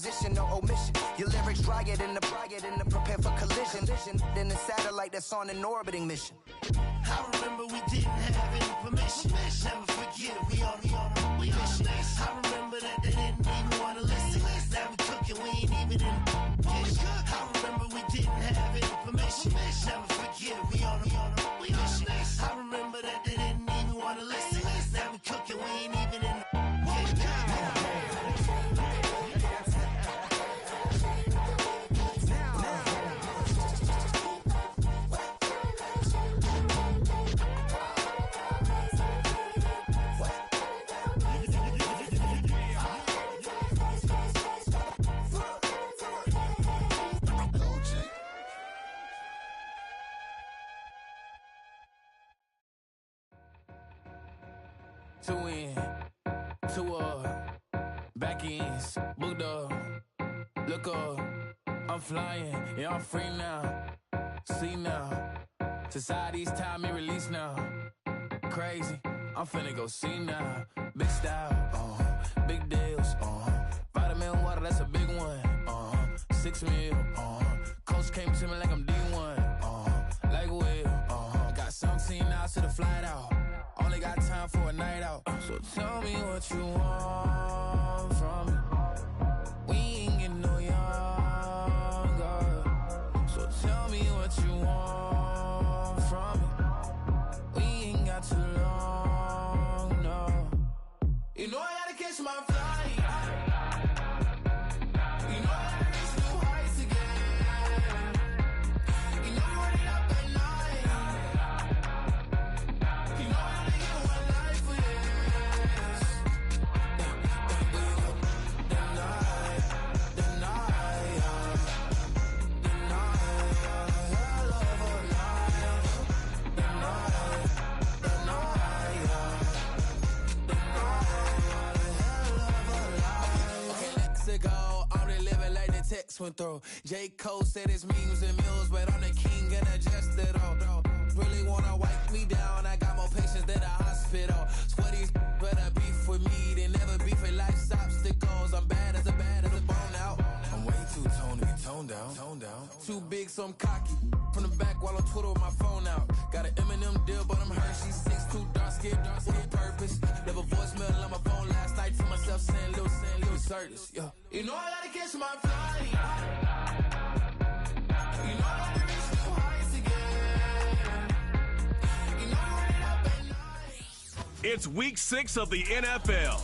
position, no omission. Your lyrics drier than the prepare for collision. Then the satellite that's on an orbiting mission. I remember we didn't have any permission. Never forget, we on a mission. I remember that they didn't even want to listen. Now we cooking, we ain't even in the kitchen. I remember we didn't have any permission. Never forget, we on a mission. I remember that they didn't even want to listen. Now we cooking, we ain't even in the kitchen. Two in, two up, back ends, booked up, look up, I'm flying, yeah, I'm free now, see now, society's time me release now, crazy, I'm finna go see now, big style, big deals, vitamin water, that's a big one, 6 mil, coach came to me like I'm D1, like Will, got 17 hours to the flight out. Only got time for a night out. So tell me what you want from me. We ain't getting no younger. So tell me what you want from me. We ain't got too long, no. You know I gotta catch my flight. You know I gotta reach new heights again. You know you running up at night. You know went through. J. Cole said it's memes and mills, but I'm the king and adjusted all. Really wanna wipe me down, I got more patience than a hospital. Sweaty better beef with me than never beef with life's obstacles. I'm bad as a bone out. I'm way too toned to be toned down. Too big, so I'm cocky. From the back while on Twitter with my phone out. Got an Eminem deal, but I'm Hershey's 6'2", dark skin with a purpose. Never voicemail on my phone last night to myself saying Lil Curtis, yeah. You know I gotta catch my flight. You know I gotta reach new heights again. You know I'm running up at night. It's week 6 of the NFL,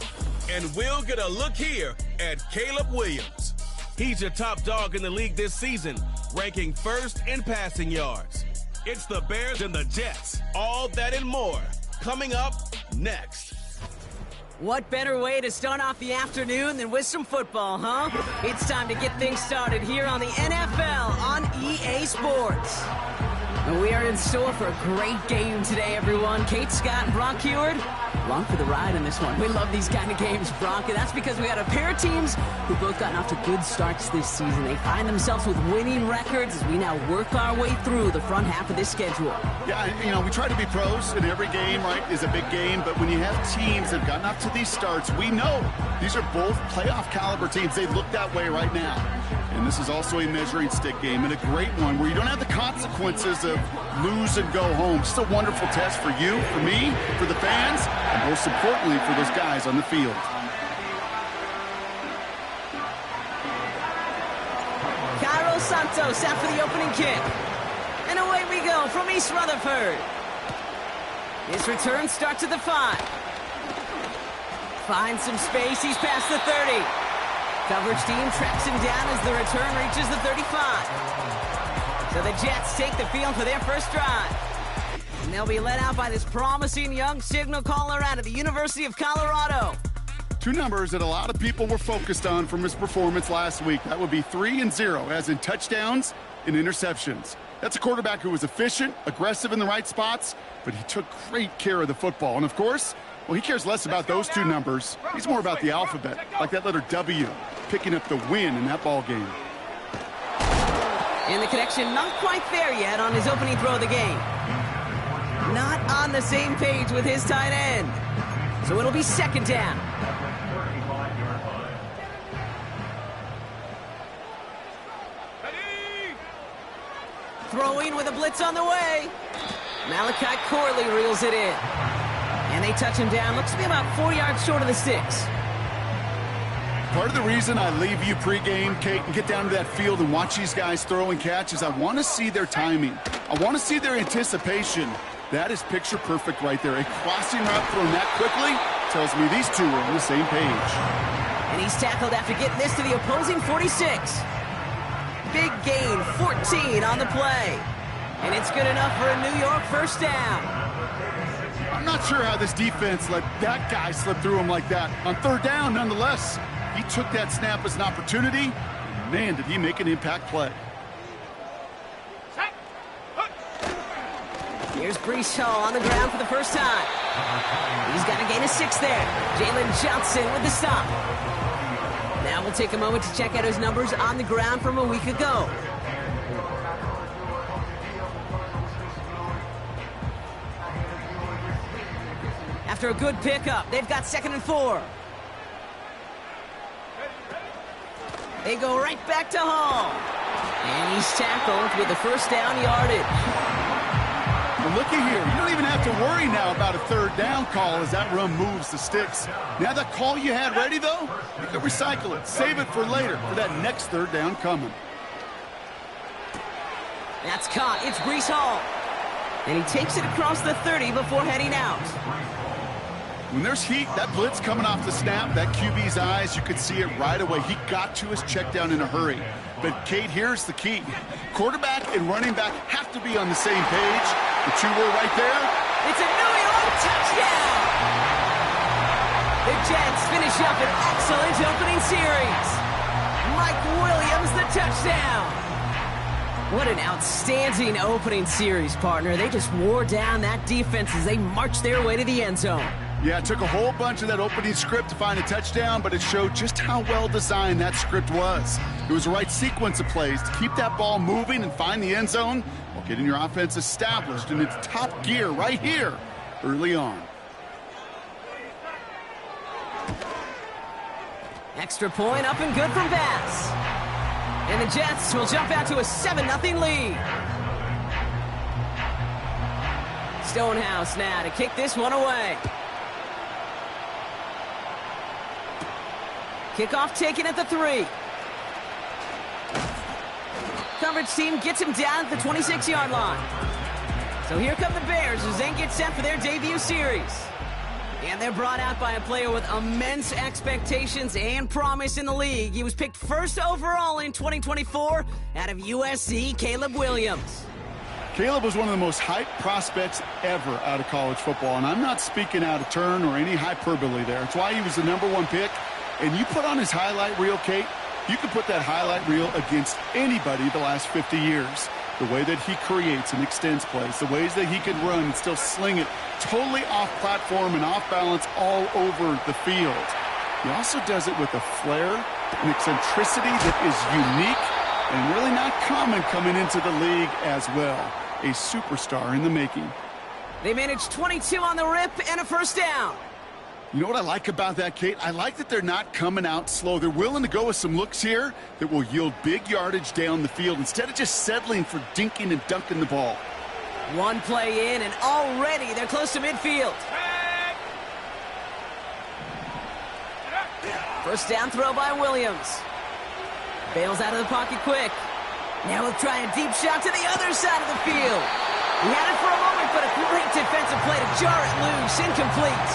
and we'll get a look here at Caleb Williams. He's your top dog in the league this season, ranking first in passing yards. It's the Bears and the Jets. All that and more coming up next. What better way to start off the afternoon than with some football, huh? It's time to get things started here on the NFL on EA Sports. And we are in store for a great game today, everyone. Kate Scott and Brock Heward, along for the ride in this one. We love these kind of games, Brock, and that's because we got a pair of teams who both gotten off to good starts this season. They find themselves with winning records as we now work our way through the front half of this schedule. Yeah, we try to be pros, and every game, right, is a big game, but when you have teams that have gotten up to these starts, we know these are both playoff caliber teams. They look that way right now. And this is also a measuring stick game, and a great one where you don't have the consequences of lose and go home. Just a wonderful test for you, for me, for the fans, and most importantly for those guys on the field. Cairo Santos out for the opening kick. And away we go from East Rutherford. His return starts at the 5. Finds some space, he's past the 30. Coverage team tracks him down as the return reaches the 35. So the Jets take the field for their first drive. And they'll be led out by this promising young signal caller out of the University of Colorado. Two numbers that a lot of people were focused on from his performance last week. That would be 3 and 0, as in touchdowns and interceptions. That's a quarterback who was efficient, aggressive in the right spots, but he took great care of the football. And of course, well, he cares less about those two numbers. He's more about the alphabet, like that letter W, picking up the win in that ball game. And the connection not quite there yet on his opening throw of the game. Not on the same page with his tight end. So it'll be second down. throwing with a blitz on the way. Malachi Corley reels it in. And they touch him down. Looks to be about 4 yards short of the sticks. Part of the reason I leave you pregame, Kate, and get down to that field and watch these guys throw and catch is I want to see their timing. I want to see their anticipation. That is picture perfect right there. A crossing route thrown that quickly tells me these two are on the same page. And he's tackled after getting this to the opposing 46. Big gain, 14 on the play. And it's good enough for a New York first down. I'm not sure how this defense let that guy slip through him like that. On third down, nonetheless, he took that snap as an opportunity. And man, did he make an impact play. Here's Breece Hall on the ground for the first time. He's got a gain of 6 there. Jalen Johnson with the stop. Now we'll take a moment to check out his numbers on the ground from a week ago. After a good pickup, they've got 2nd and 4. They go right back to Hall. And he's tackled with the first down yardage. Well, looky here. You don't even have to worry now about a third down call as that run moves the sticks. Now that call you had ready, though, you can recycle it. Save it for later for that next third down coming. That's caught. It's Breece Hall. And he takes it across the 30 before heading out. When there's heat, that blitz coming off the snap, that QB's eyes, you could see it right away. He got to his check down in a hurry. But, Kate, here's the key. Quarterback and running back have to be on the same page. The two were right there. It's a New York touchdown! The Jets finish up an excellent opening series. Mike Williams, the touchdown. What an outstanding opening series, partner. They just wore down that defense as they marched their way to the end zone. Yeah, it took a whole bunch of that opening script to find a touchdown, but it showed just how well designed that script was. It was the right sequence of plays to keep that ball moving and find the end zone while getting your offense established in its top gear right here early on. Extra point up and good from Bass. And the Jets will jump out to a 7-0 lead. Stonehouse now to kick this one away. Kickoff taken at the 3. Coverage team gets him down at the 26-yard line. So here come the Bears as they get set for their debut series. And they're brought out by a player with immense expectations and promise in the league. He was picked first overall in 2024 out of USC, Caleb Williams. Caleb was one of the most hyped prospects ever out of college football, and I'm not speaking out of turn or any hyperbole there. It's why he was the #1 pick. And you put on his highlight reel, Kate, you can put that highlight reel against anybody the last 50 years. The way that he creates and extends plays, the ways that he can run and still sling it totally off platform and off balance all over the field. He also does it with a flair and eccentricity that is unique and really not common coming into the league as well. A superstar in the making. They managed 22 on the rip and a first down. You know what I like about that, Kate? I like that they're not coming out slow. They're willing to go with some looks here that will yield big yardage down the field instead of just settling for dinking and dunking the ball. One play in, and already they're close to midfield. First down throw by Williams. Bails out of the pocket quick. Now he'll try a deep shot to the other side of the field. He had it for a moment, but a great defensive play to jar it loose. Incomplete.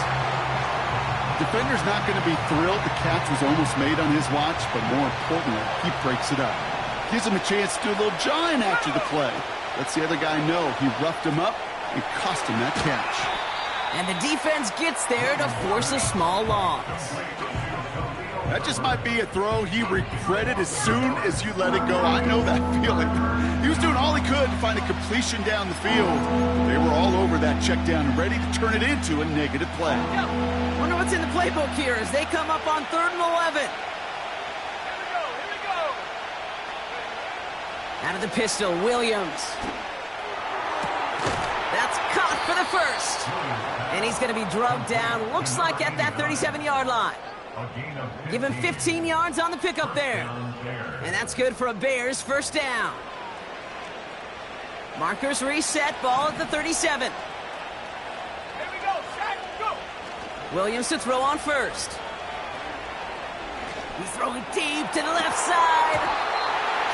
Defender's not going to be thrilled the catch was almost made on his watch, but more importantly, he breaks it up. Gives him a chance to do a little jawing after the play. Lets the other guy know he roughed him up and cost him that catch. And the defense gets there to force a small loss. That just might be a throw he regretted as soon as you let it go. I know that feeling. He was doing all he could to find a completion down the field. They were all over that check down and ready to turn it into a negative play. Yeah. Wonder what's in the playbook here as they come up on 3rd and 11. Here we go. Out of the pistol, Williams. That's caught for the first. And he's going to be drugged down, looks like at that 37-yard line. Give him 15 yards on the pickup there. And that's good for a Bears first down. Markers reset, ball at the 37. Here we go, set, go. Williams to throw on first. He's throwing deep to the left side.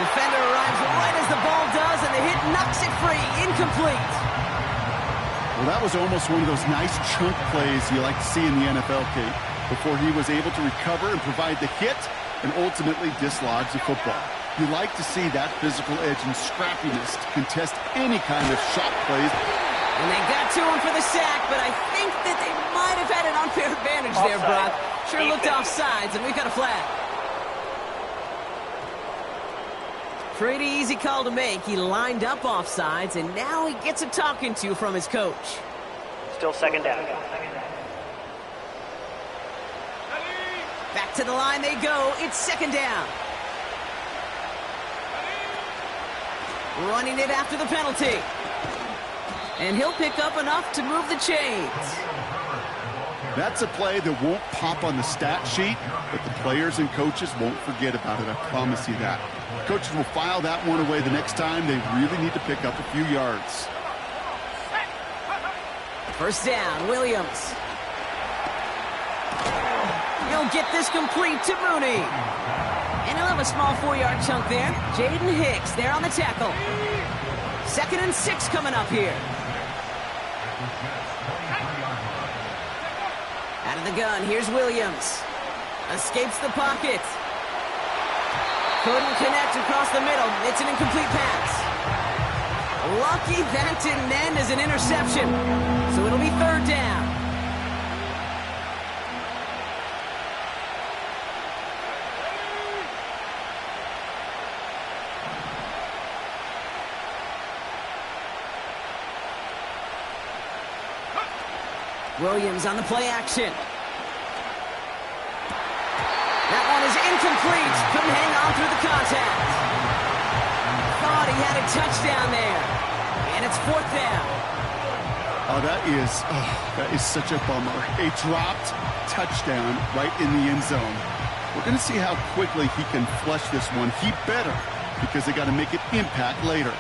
Defender arrives right as the ball does, and the hit knocks it free. Incomplete. Well, that was almost one of those nice chunk plays you like to see in the NFL, Kate, before he was able to recover and provide the hit and ultimately dislodge the football. You like to see that physical edge and scrappiness to contest any kind of shot plays. And they got to him for the sack, but I think that they might have had an unfair advantage there, Brock. Sure looked offsides, and we've got a flag. Pretty easy call to make. He lined up offsides, and now he gets a talking to from his coach. Still second down. Back to the line they go. It's second down. Running it after the penalty. And he'll pick up enough to move the chains. That's a play that won't pop on the stat sheet, but the players and coaches won't forget about it. I promise you that. Coaches will file that one away the next time. They really need to pick up a few yards. First down, Williams. He'll get this complete to Mooney. And he'll have a small 4-yard chunk there. Jaden Hicks there on the tackle. 2nd and 6 coming up here. Out of the gun, here's Williams. Escapes the pocket. Couldn't connect across the middle. It's an incomplete pass. Lucky that didn't end as an interception. So it'll be 3rd down. Williams on the play action. That one is incomplete. Couldn't hang on through the contact. Thought he had a touchdown there. And it's 4th down. That is such a bummer. A dropped touchdown right in the end zone. We're going to see how quickly he can flush this one. He better, because they got to make it impact later.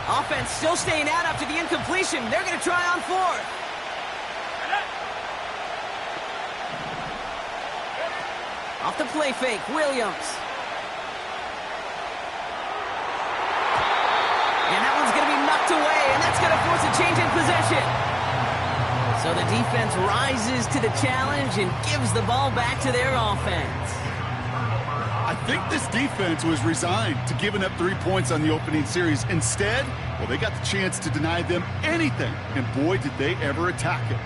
Offense still staying out after the incompletion. They're going to try on 4th. Off the play fake, Williams. And that one's going to be knocked away, and that's going to force a change in possession. So the defense rises to the challenge and gives the ball back to their offense. I think this defense was resigned to giving up 3 points on the opening series. Instead, well, they got the chance to deny them anything, and boy, did they ever attack it.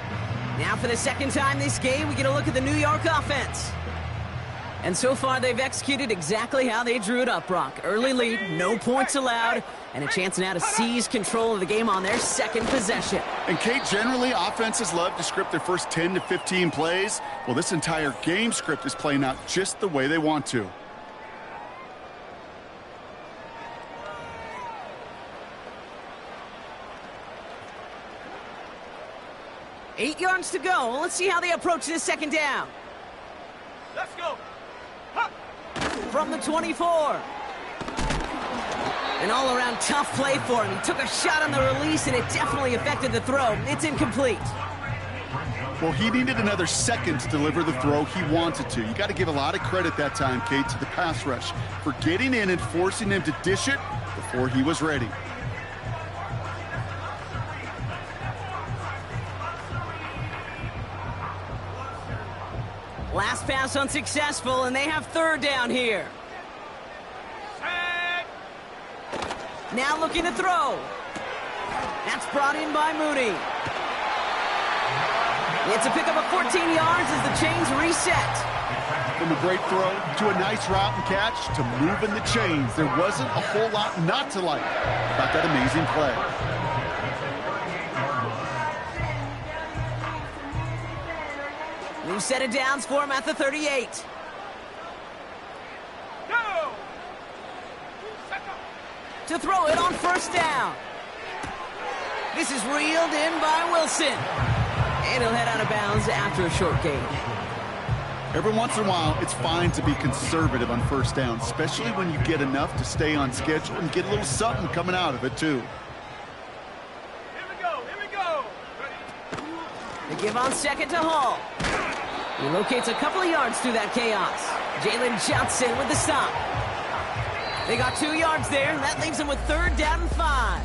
Now for the 2nd time this game, we get a look at the New York offense. And so far, they've executed exactly how they drew it up, Brock. Early lead, no points allowed, and a chance now to seize control of the game on their 2nd possession. And, Kate, generally, offenses love to script their first 10 to 15 plays. Well, this entire game script is playing out just the way they want to. Eight yards to go. Let's see how they approach this 2nd down. Let's go. From the 24. An all-around tough play for him. He took a shot on the release, and it definitely affected the throw. It's incomplete. Well, he needed another second to deliver the throw he wanted to. You got to give a lot of credit that time, Kate, to the pass rush for getting in and forcing him to dish it before he was ready. Last pass unsuccessful, and they have 3rd down here. Now looking to throw. That's brought in by Mooney. It's a pickup of 14 yards as the chains reset. From a great throw to a nice route and catch to moving the chains. There wasn't a whole lot not to like about that amazing play. New set of downs for him at the 38. To throw it on 1st down. This is reeled in by Wilson. And he'll head out of bounds after a short gain. Every once in a while, it's fine to be conservative on first down, especially when you get enough to stay on schedule and get a little something coming out of it, too. Here we go. They give on second to Hall. He locates a couple of yards through that chaos. Jalen Johnson with the stop. They got 2 yards there, and that leaves them with 3rd down and 5.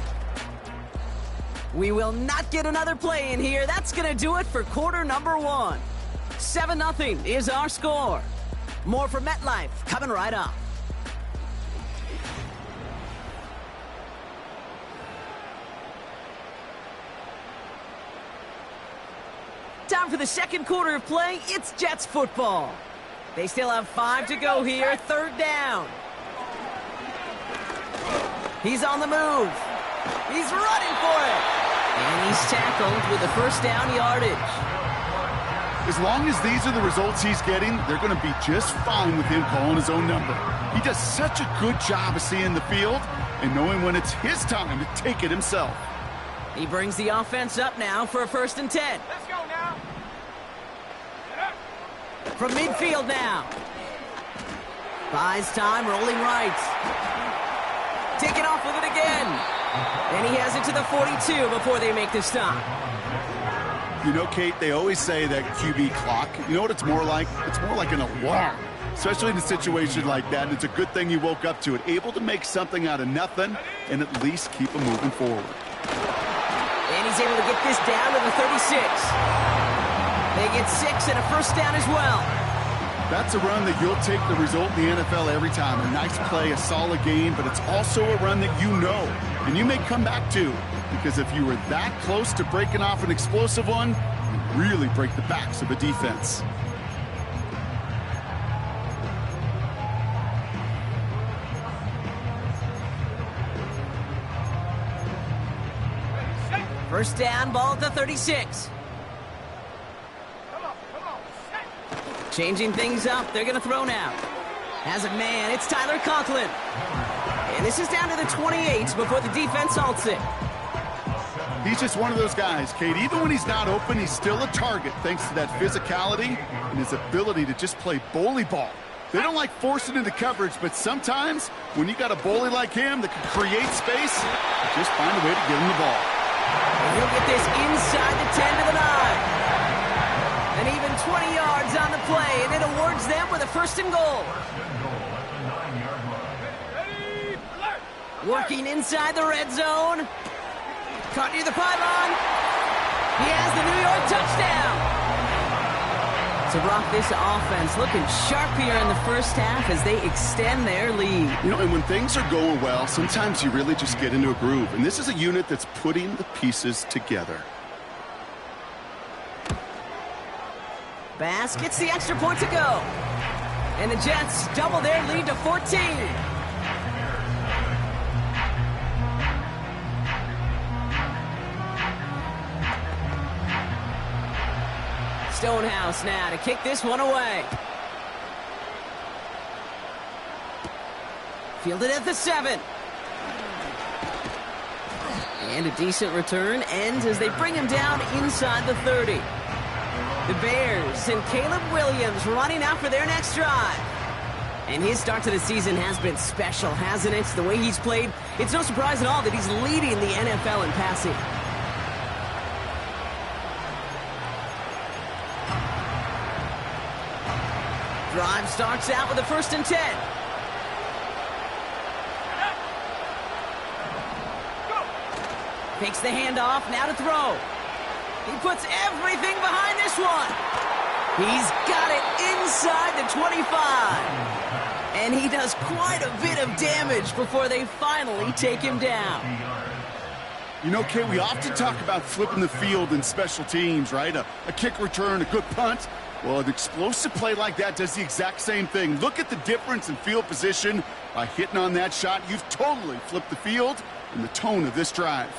We will not get another play in here. That's going to do it for quarter number 1. 7-0 is our score. More from MetLife coming right up. Time for the second quarter of play. It's Jets football. They still have 5 to go here. 3rd down. He's on the move. He's running for it. And he's tackled with the 1st down yardage. As long as these are the results he's getting, they're going to be just fine with him calling his own number. He does such a good job of seeing the field and knowing when it's his time to take it himself. He brings the offense up now for a 1st and 10. Let's go now. From midfield now. Buys time, rolling right. Taking off with it again. And he has it to the 42 before they make the stop. You know, Kate, they always say that QB clock, you know what it's more like? It's more like an alarm, especially in a situation like that. And it's a good thing you woke up to it, able to make something out of nothing and at least keep them moving forward. And he's able to get this down to the 36. They get 6 and a 1st down as well. That's a run that you'll take the result in the NFL every time. A nice play, a solid game, but it's also a run that you know and you may come back to. Because if you were that close to breaking off an explosive one, you really break the backs of a defense. First down, ball at the 36. Changing things up, they're going to throw now. Has it man, it's Tyler Conklin. And this is down to the 28 before the defense halts it. He's just one of those guys, Kate. Even when he's not open, he's still a target thanks to that physicality and his ability to just play bully ball. They don't like forcing into coverage, but sometimes when you got a bully like him that can create space, just find a way to get him the ball. And he'll get this inside the 10 to the 9. And even 20 yards on the play, and it awards them with a 1st and goal. Working inside the red zone. Caught near the pylon. He has the New York touchdown. So, Brock, this offense looking sharp here in the 1st half as they extend their lead. You know, and when things are going well, sometimes you really just get into a groove. And this is a unit that's putting the pieces together. Bass gets the extra point to go. And the Jets double their lead to 14. Stonehouse now to kick this one away. Fielded at the 7. And a decent return ends as they bring him down inside the 30. The Bears and Caleb Williams running out for their next drive. And his start to the season has been special, hasn't it? The way he's played, it's no surprise at all that he's leading the NFL in passing. Drive starts out with a 1st and 10. Takes the handoff, now to throw. He puts everything behind this one. He's got it inside the 25. And he does quite a bit of damage before they finally take him down. You know, Kate, we often talk about flipping the field in special teams, right? A kick return, a good punt. Well, an explosive play like that does the exact same thing. Look at the difference in field position. By hitting on that shot, you've totally flipped the field and the tone of this drive.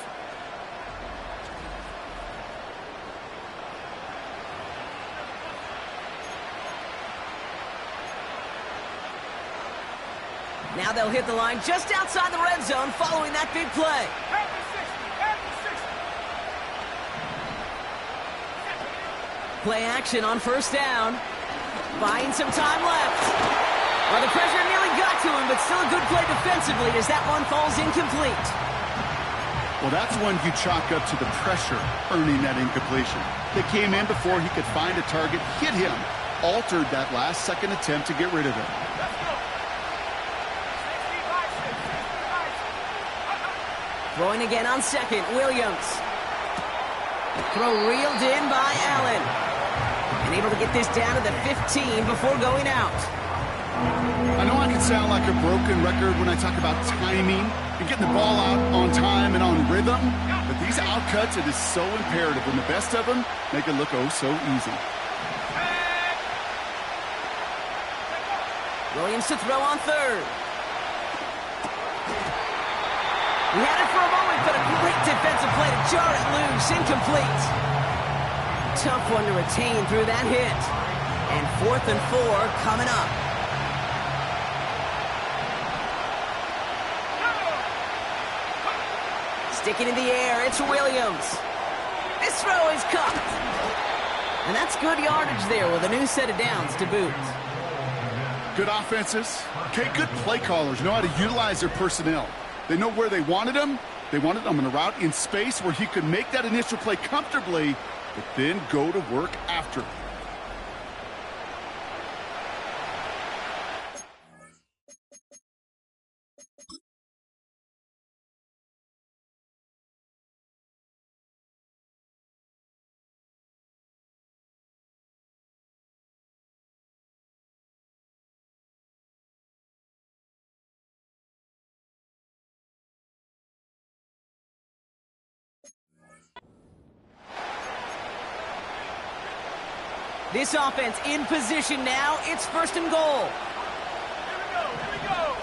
Now they'll hit the line just outside the red zone following that big play. Play action on 1st down. Buying some time left. Well, the pressure nearly got to him, but still a good play defensively as that one falls incomplete. Well, that's one you chalk up to the pressure earning that incompletion. They came in before he could find a target, hit him, altered that last-second attempt to get rid of it. Throwing again on second, Williams. Throw reeled in by Allen. And able to get this down to the 15 before going out. I know I can sound like a broken record when I talk about timing and getting the ball out on time and on rhythm, but these outcuts, it is so imperative, and the best of them make it look oh so easy. Williams to throw on third. He had it for a moment, but a great defensive play to jar it loose. Incomplete. Tough one to retain through that hit. And 4th and 4 coming up. Sticking in the air, it's Williams. This throw is caught. And that's good yardage there with a new set of downs to boot. Good offenses. Okay, good play callers know how to utilize their personnel. They know where they wanted him. They wanted him on a route in space where he could make that initial play comfortably, but then go to work after. This offense in position now. It's 1st and goal. Here we go.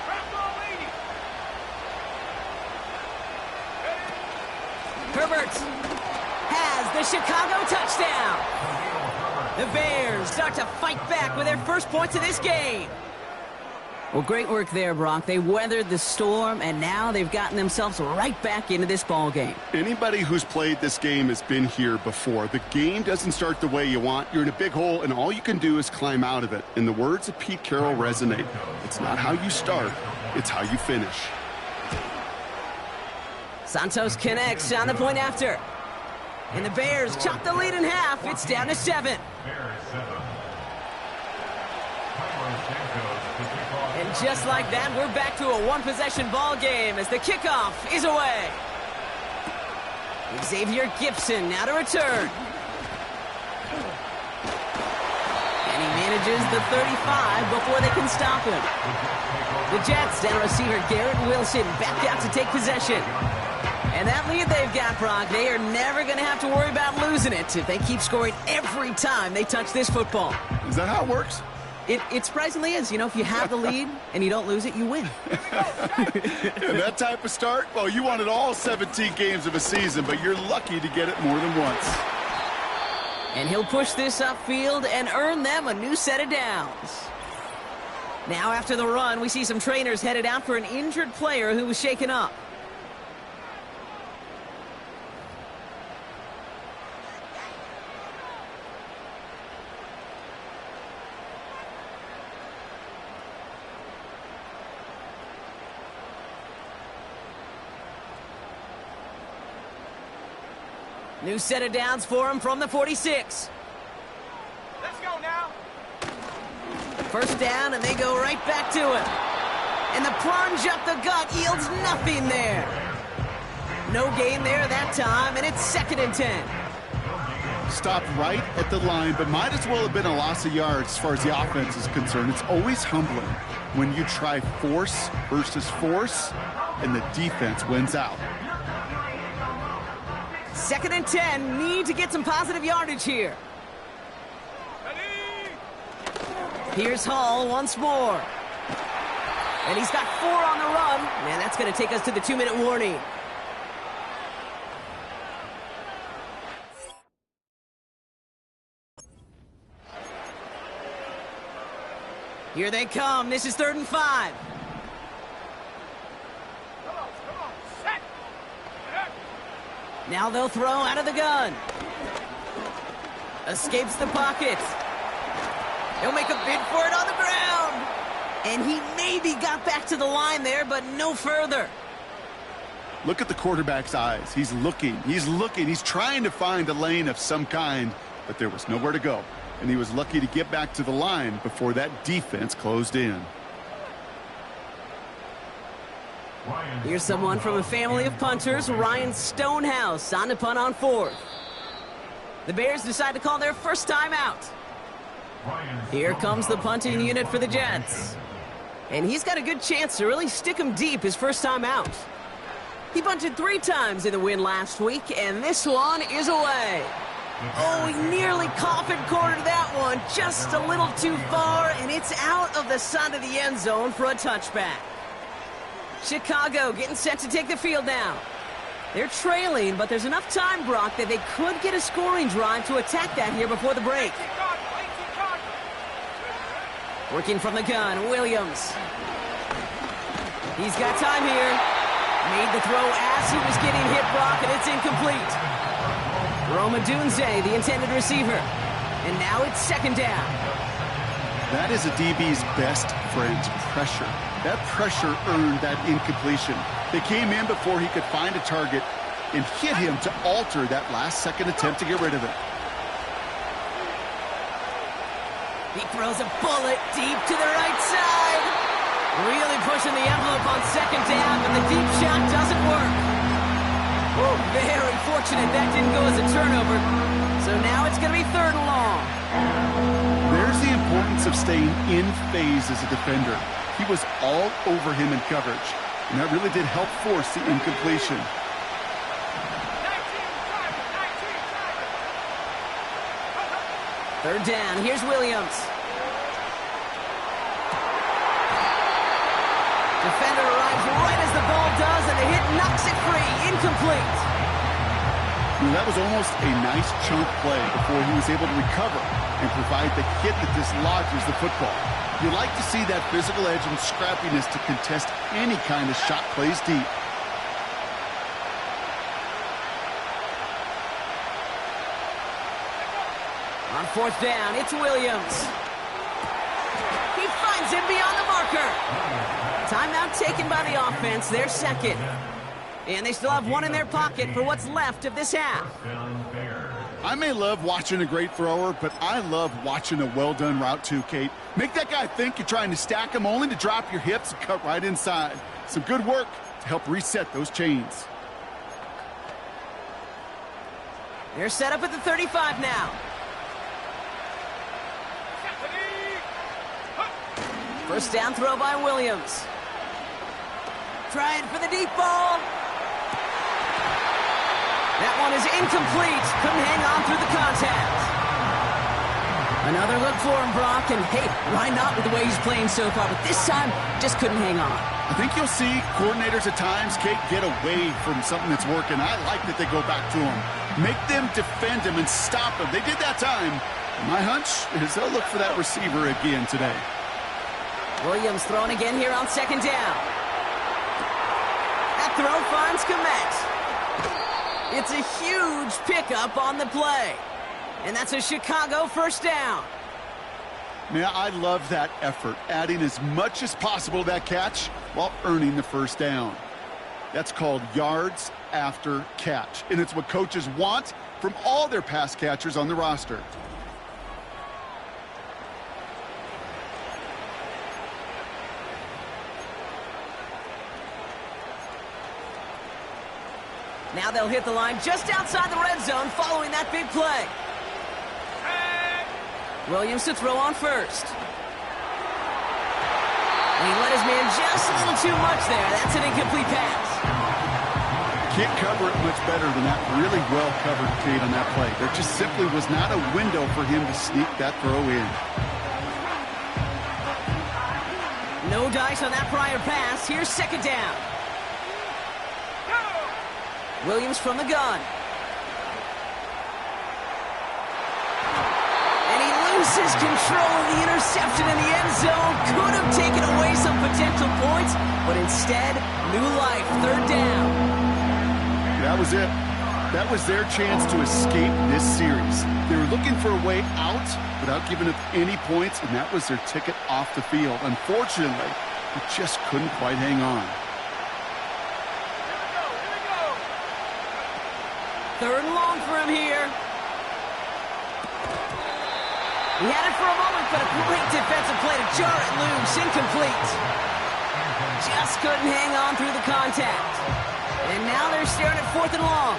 Trap ball, lady. Herbert has the Chicago touchdown. The Bears start to fight back with their first points of this game. Well, great work there, Brock. They weathered the storm, and now they've gotten themselves right back into this ball game. Anybody who's played this game has been here before. The game doesn't start the way you want. You're in a big hole, and all you can do is climb out of it. And the words of Pete Carroll resonate. It's not how you start, it's how you finish. Santos connects on the point after. And the Bears chop the lead in half. It's down to 7. And just like that, we're back to a one-possession ball game as the kickoff is away. Xavier Gibson now to return. And he manages the 35 before they can stop him. The Jets down receiver Garrett Wilson back out to take possession. And that lead they've got, Brock, they are never going to have to worry about losing it if they keep scoring every time they touch this football. Is that how it works? It surprisingly is. You know, if you have the lead and you don't lose it, you win. And that type of start, well, you wanted all 17 games of a season, but you're lucky to get it more than once. And he'll push this upfield and earn them a new set of downs. Now after the run, we see some trainers headed out for an injured player who was shaken up. New set of downs for him from the 46. Let's go now. First down, and they go right back to it. And the plunge up the gut yields nothing there. No gain there that time, and it's 2nd and 10. Stopped right at the line, but might as well have been a loss of yards as far as the offense is concerned. It's always humbling when you try force versus force, and the defense wins out. 2nd and 10, need to get some positive yardage here. Ready? Here's Hall once more. And he's got 4 on the run. And that's going to take us to the 2-minute warning. Here they come. This is 3rd and 5. Set. Now they'll throw out of the gun. Escapes the pocket. He'll make a bid for it on the ground. And he maybe got back to the line there, but no further. Look at the quarterback's eyes. He's looking. He's trying to find a lane of some kind, but there was nowhere to go. And he was lucky to get back to the line before that defense closed in. Here's someone from a family of punters, Ryan Stonehouse, on to punt on fourth. The Bears decide to call their first time out. Here comes the punting unit for the Jets. And he's got a good chance to really stick him deep his first time out. He punted 3 times in the win last week, and this one is away. Oh, he nearly coffin cornered that one, just a little too far, and it's out of the side of the end zone for a touchback. Chicago getting set to take the field now. They're trailing, but there's enough time, Brock, that they could get a scoring drive to attack that here before the break. Working from the gun, Williams. He's got time here. Made the throw as he was getting hit, Brock, and it's incomplete. Roma Dunze, the intended receiver. And now it's second down. That is a DB's best friend, pressure. That pressure earned that incompletion. They came in before he could find a target and hit him to alter that last-second attempt to get rid of it. He throws a bullet deep to the right side. Really pushing the envelope on second down, but the deep shot doesn't work. Whew, very fortunate that didn't go as a turnover. So now it's going to be third and long. There's the importance of staying in phase as a defender. He was all over him in coverage, and that really did help force the incompletion. Third down, here's Williams. Defender arrives right as the ball does, and the hit knocks it free. Incomplete. That was almost a nice chunk play before he was able to recover and provide the hit that dislodges the football. You like to see that physical edge and scrappiness to contest any kind of shot plays deep. On fourth down, it's Williams. He finds him beyond the marker. Timeout taken by the offense, their second. And they still have one in their pocket for what's left of this half. I may love watching a great thrower, but I love watching a well-done route too, Kate. Make that guy think you're trying to stack him only to drop your hips and cut right inside. Some good work to help reset those chains. They're set up at the 35 now. First down throw by Williams. Trying for the deep ball. That one is incomplete. Couldn't hang on through the contact. Another look for him, Brock. And hey, why not with the way he's playing so far? But this time, just couldn't hang on. I think you'll see coordinators at times, Kate, get away from something that's working. I like that they go back to him. Make them defend him and stop him. They did that time. My hunch is they'll look for that receiver again today. Williams throwing again here on second down. That throw finds Komet. It's a huge pickup on the play. And that's a Chicago first down. Man, I love that effort, adding as much as possible to that catch while earning the first down. That's called yards after catch, and it's what coaches want from all their pass catchers on the roster. Now they'll hit the line just outside the red zone following that big play. Williams to throw on first. And he let his man just a little too much there. That's an incomplete pass. Can't cover it much better than that. Really well covered, Kate, on that play. There just simply was not a window for him to sneak that throw in. No dice on that prior pass. Here's second down. Williams from the gun. And he loses control of the interception in the end zone. Could have taken away some potential points, but instead, new life, third down. That was it. That was their chance to escape this series. They were looking for a way out without giving up any points, and that was their ticket off the field. Unfortunately, they just couldn't quite hang on. Third and long for him here. He had it for a moment, but a great defensive play to jar it loose. Incomplete. Just couldn't hang on through the contact. And now they're staring at 4th and long.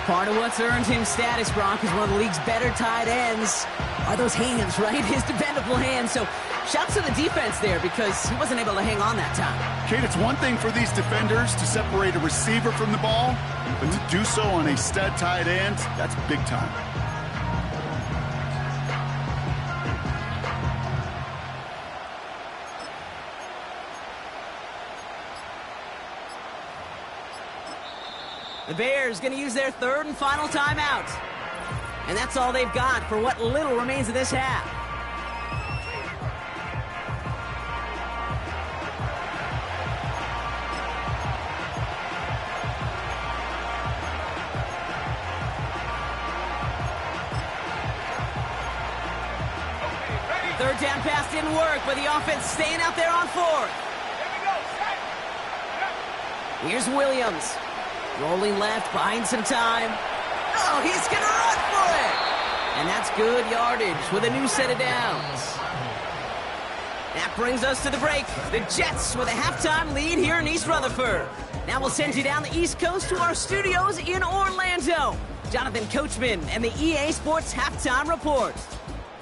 Part of what's earned him status, Brock, is one of the league's better tight ends. Are those hands, right? His dependable hands. So shouts to the defense there because he wasn't able to hang on that time. Kate, it's one thing for these defenders to separate a receiver from the ball, but to do so on a stud tight end, that's big time. The Bears going to use their 3rd and final timeout. And that's all they've got for what little remains of this half. Third down pass didn't work, but the offense staying out there on 4th. Here's Williams. Rolling left, buying some time. Oh, he's going to run for it! And that's good yardage with a new set of downs. That brings us to the break. The Jets with a halftime lead here in East Rutherford. Now we'll send you down the East Coast to our studios in Orlando. Jonathan Coachman and the EA Sports Halftime Report.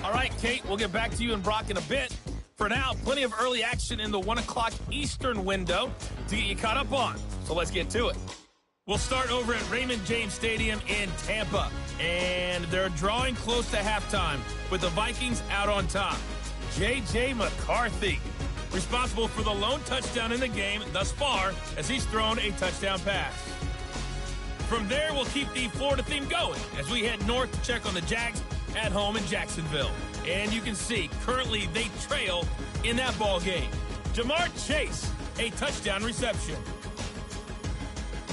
All right, Kate, we'll get back to you and Brock in a bit. For now, plenty of early action in the 1 o'clock Eastern window to get you caught up on. So let's get to it. We'll start over at Raymond James Stadium in Tampa. And they're drawing close to halftime with the Vikings out on top. J.J. McCarthy, responsible for the lone touchdown in the game thus far as he's thrown a touchdown pass. From there, we'll keep the Florida theme going as we head north to check on the Jags at home in Jacksonville. And you can see, currently they trail in that ball game. Jamar Chase, a touchdown reception.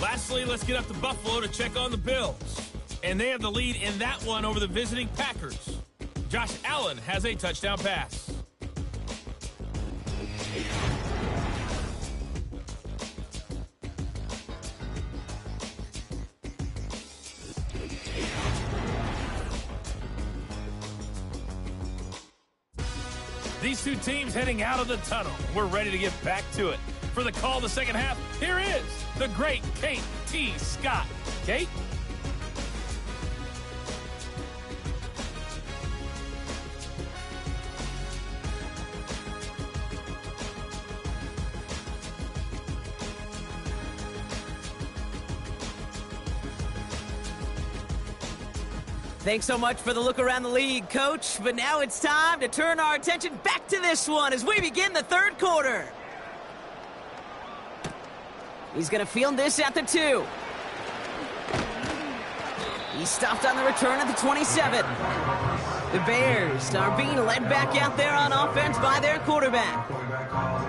Lastly, let's get up to Buffalo to check on the Bills. And they have the lead in that one over the visiting Packers. Josh Allen has a touchdown pass. These two teams heading out of the tunnel. We're ready to get back to it. For the call of the second half, here is the great Kate T. Scott. Kate? Thanks so much for the look around the league, Coach. But now it's time to turn our attention back to this one as we begin the 3rd quarter. He's going to field this at the 2. He's stopped on the return at the 27. The Bears are being led back out there on offense by their quarterback.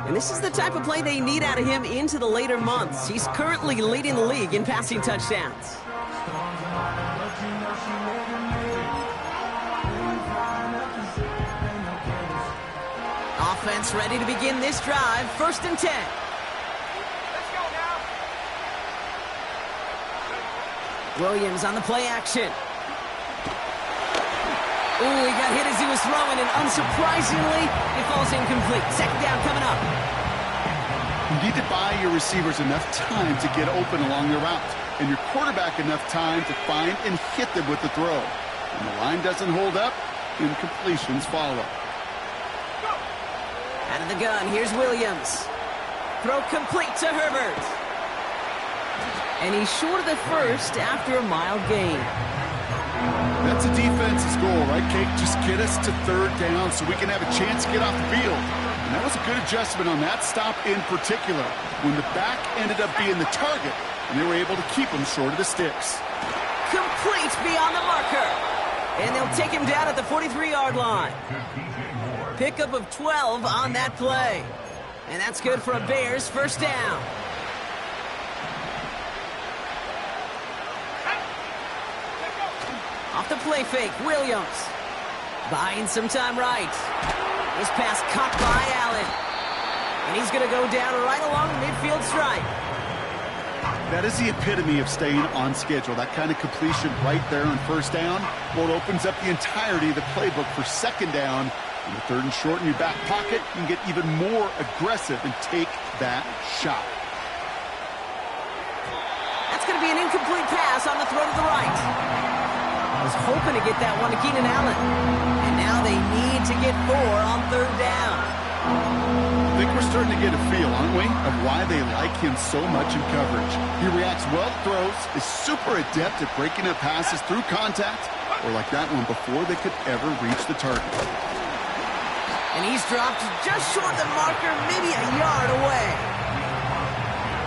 And this is the type of play they need out of him into the later months. He's currently leading the league in passing touchdowns. Offense ready to begin this drive. 1st and 10. Williams on the play action. Ooh, he got hit as he was throwing, and unsurprisingly, it falls incomplete. 2nd down coming up. You need to buy your receivers enough time to get open along their route, and your quarterback enough time to find and hit them with the throw. When the line doesn't hold up, incompletions follow. Out of the gun, here's Williams. Throw complete to Herbert. And he's short of the first after a mild gain. That's a defense's goal, right, Kate? Just get us to 3rd down so we can have a chance to get off the field. And that was a good adjustment on that stop in particular, when the back ended up being the target, and they were able to keep him short of the sticks. Complete beyond the marker. And they'll take him down at the 43-yard line. Pickup of 12 on that play. And that's good for a Bears 1st down. Off the play fake, Williams. Buying some time right. This pass caught by Allen. And he's going to go down right along the midfield stripe. That is the epitome of staying on schedule. That kind of completion right there on first down. Well, it opens up the entirety of the playbook for second down. In the third and short in your back pocket, you can get even more aggressive and take that shot. That's going to be an incomplete pass on the throw to the right. I was hoping to get that one to Keenan Allen. And now they need to get 4 on third down. I think we're starting to get a feel, aren't we, of why they like him so much in coverage. He reacts well to throws, is super adept at breaking up passes through contact, or like that one before they could ever reach the target. And he's dropped just short of the marker, maybe a yard away.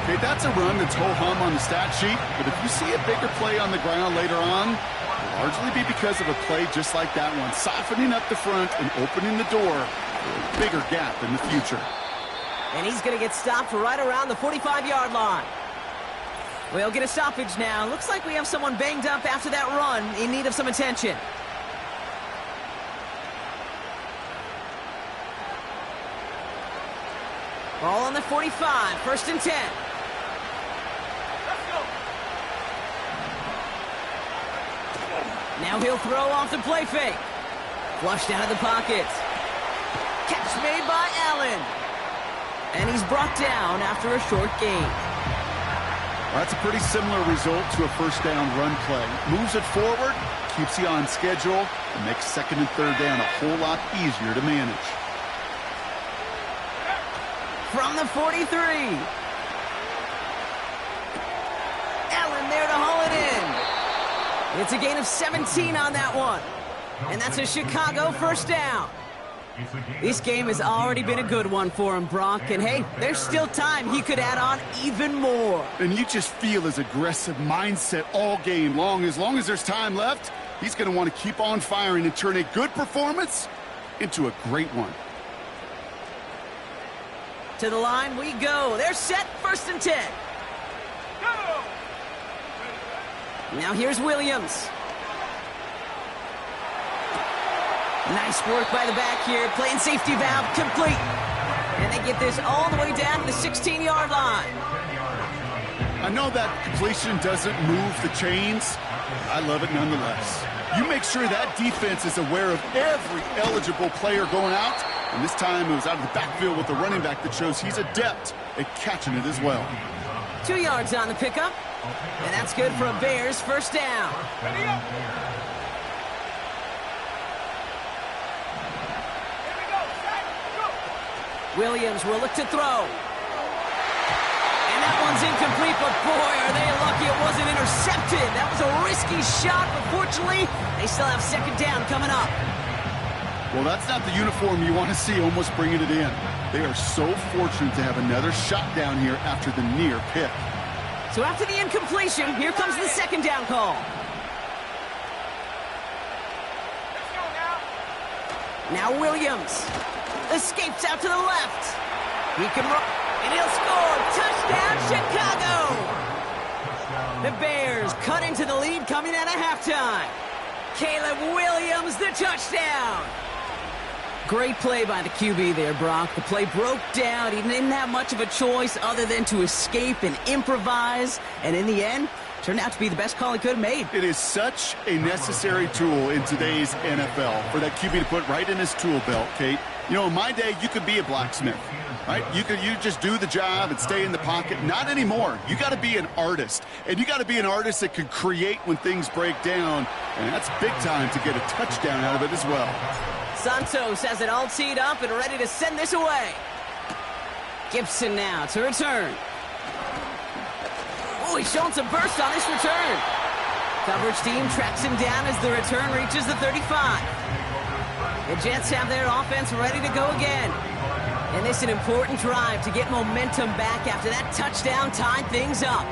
Okay, that's a run that's ho-hum on the stat sheet, but if you see a bigger play on the ground later on, it'll largely be because of a play just like that one, softening up the front and opening the door for a bigger gap in the future. And he's going to get stopped right around the 45-yard line. We'll get a stoppage now. Looks like we have someone banged up after that run in need of some attention. Ball on the 45, 1st and 10. Now he'll throw off the play fake. Flushed out of the pocket. Catch made by Allen. And he's brought down after a short gain. Well, that's a pretty similar result to a first down run play. Moves it forward, keeps you on schedule, and makes second and third down a whole lot easier to manage. From the 43. Allen there to haul it in. It's a gain of 17 on that one. And that's a Chicago first down. This game has already been a good one for him, Brock. And hey, there's still time he could add on even more. And you just feel his aggressive mindset all game long. As there's time left, he's going to want to keep on firing and turn a good performance into a great one. To the line we go. They're set, 1st and 10. Go! Now here's Williams. Nice work by the back here. Playing safety valve complete. And they get this all the way down to the 16-yard line. I know that completion doesn't move the chains. I love it nonetheless. You make sure that defense is aware of every eligible player going out. And this time it was out of the backfield with the running back that shows he's adept at catching it as well. 2 yards on the pickup. And that's good for a Bears first down. Williams will look to throw. And that one's incomplete, but boy, are they lucky it wasn't intercepted. That was a risky shot, but fortunately, they still have second down coming up. Well, that's not the uniform you want to see almost bringing it in. They are so fortunate to have another shot down here after the near pick. So after the incompletion, here comes the second down call. Now Williams escapes out to the left. He can run, and he'll score. Touchdown, Chicago! The Bears cut into the lead coming out of halftime. Caleb Williams, the touchdown. Great play by the QB there, Brock. The play broke down. He didn't have much of a choice other than to escape and improvise. And in the end, turned out to be the best call he could have made. It is such a necessary tool in today's NFL for that QB to put right in his tool belt, Kate. You know, in my day, you could be a blacksmith, right? You just do the job and stay in the pocket. Not anymore. You got to be an artist. And you got to be an artist that can create when things break down. And that's big time to get a touchdown out of it as well. Santos has it all teed up and ready to send this away. Gibson now to return. Oh, he's showing some burst on this return. Coverage team tracks him down as the return reaches the 35. The Jets have their offense ready to go again. And this is an important drive to get momentum back after that touchdown tied things up.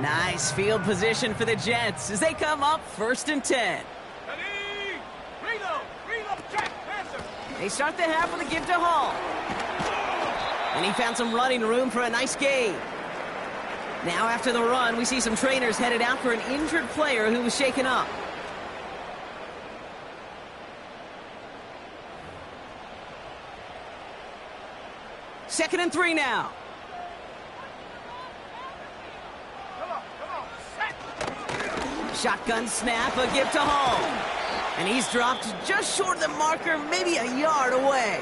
Nice field position for the Jets as they come up 1st and 10. They start the half with a give to Hall. And he found some running room for a nice gain. Now after the run, we see some trainers headed out for an injured player who was shaken up. Second and 3 now. Shotgun snap, a give to Hall. And he's dropped just short of the marker, maybe a yard away.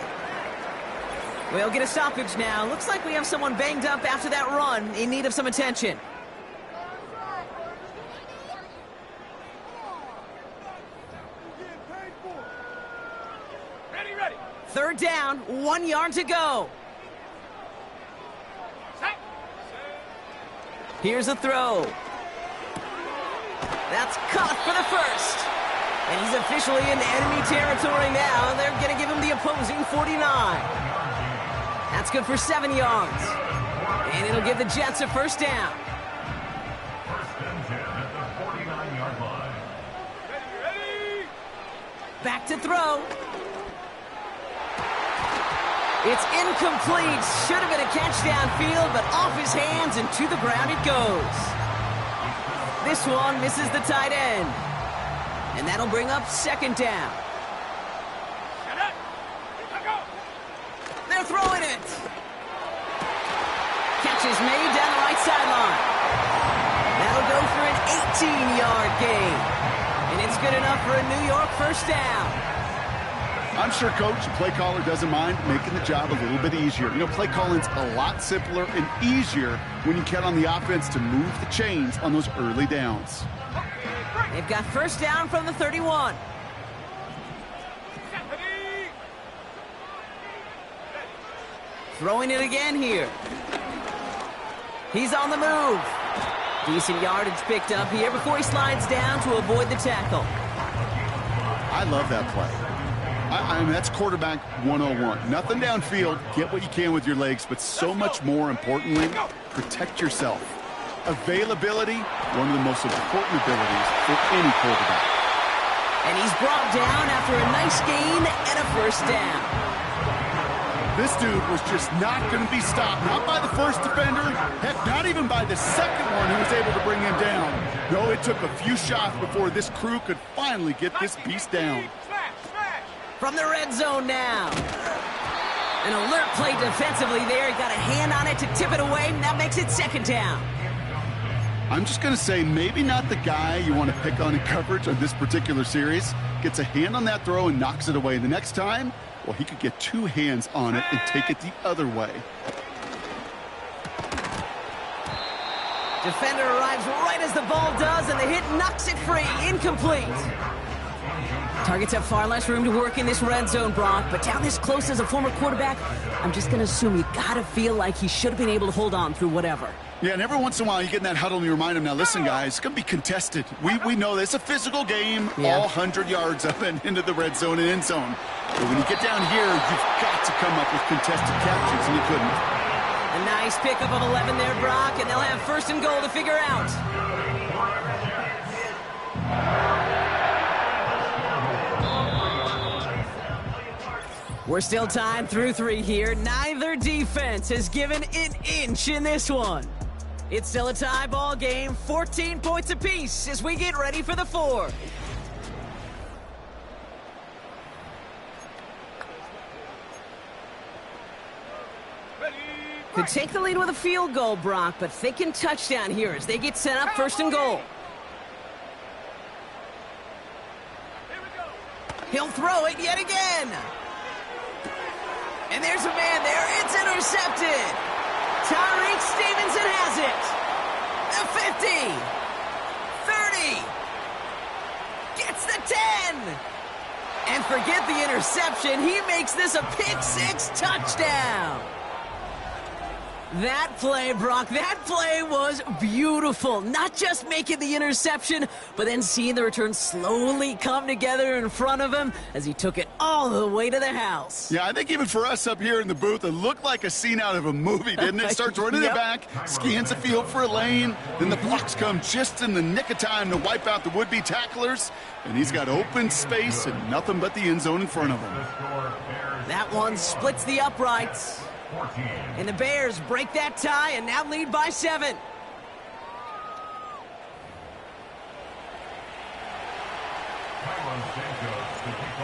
We'll get a stoppage now. Looks like we have someone banged up after that run, in need of some attention. Ready. Third down, 1 yard to go. Here's a throw. That's caught for the first. And he's officially in enemy territory now. They're going to give him the opposing 49. That's good for 7 yards. And it'll give the Jets a first down. First and 10 at the 49-yard line. Ready. Back to throw. It's incomplete. Should have been a catch downfield, but off his hands and to the ground it goes. This one misses the tight end. And that'll bring up second down. They're throwing it. Catch is made down the right sideline. That'll go for an 18-yard gain. And it's good enough for a New York first down. I'm sure Coach, the play caller, doesn't mind making the job a little bit easier. You know, play calling's a lot simpler and easier when you count on the offense to move the chains on those early downs. They've got first down from the 31. Throwing it again here. He's on the move. Decent yardage picked up here before he slides down to avoid the tackle. I love that play. I mean, that's quarterback 101. Nothing downfield, get what you can with your legs, but so much more importantly, protect yourself. Availability, one of the most important abilities for any quarterback. And he's brought down after a nice gain and a first down. This dude was just not going to be stopped, not by the first defender, heck, not even by the second one who was able to bring him down. No, it took a few shots before this crew could finally get this beast down. From the red zone now. An alert play defensively there. He got a hand on it to tip it away, and that makes it second down. I'm just going to say maybe not the guy you want to pick on in coverage on this particular series. Gets a hand on that throw and knocks it away. The next time, well, he could get two hands on it and take it the other way. Defender arrives right as the ball does, and the hit knocks it free. Incomplete. Targets have far less room to work in this red zone, Brock, but down this close as a former quarterback, I'm just going to assume you got to feel like he should have been able to hold on through whatever. Yeah, and every once in a while you get in that huddle and you remind him, now listen, guys, it's going to be contested. We know this. It's a physical game, all 100 yards up and into the red zone and end zone. But when you get down here, you've got to come up with contested catches, and you couldn't. A nice pickup of 11 there, Brock, and they'll have first and goal to figure out. We're still tied through 3 here. Neither defense has given an inch in this one. It's still a tie ball game, 14 points apiece as we get ready for the 4th. Could take the lead with a field goal, Brock, but thinking touchdown here as they get set up first and goal. He'll throw it yet again. And there's a man there. It's intercepted. Tyreek Stevenson has it. The 50. 30. Gets the 10. And forget the interception. He makes this a pick-6 touchdown. That play, Brock, that play was beautiful. Not just making the interception, but then seeing the return slowly come together in front of him as he took it all the way to the house. Yeah, I think even for us up here in the booth, it looked like a scene out of a movie, didn't it? Starts running it back, scans the field for a lane, then the blocks come just in the nick of time to wipe out the would-be tacklers, and he's got open space and nothing but the end zone in front of him. That one splits the uprights. And the Bears break that tie and now lead by 7.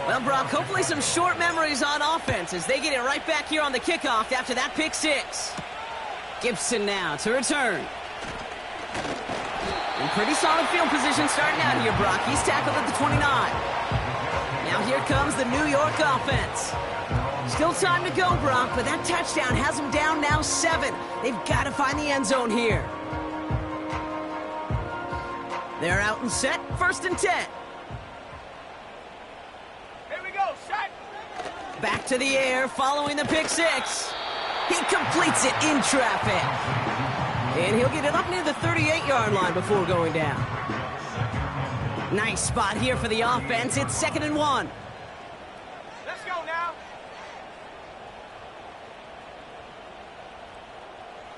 Well, Brock, hopefully some short memories on offense as they get it right back here on the kickoff after that pick six. Gibson now to return. In pretty solid field position starting out here, Brock. He's tackled at the 29. Now here comes the New York offense. Still time to go, Brock, but that touchdown has them down now 7. They've got to find the end zone here. They're out and set, 1st and 10. Here we go, set. Back to the air, following the pick six. He completes it in traffic. And he'll get it up near the 38-yard line before going down. Nice spot here for the offense. It's 2nd and 1. Let's go now.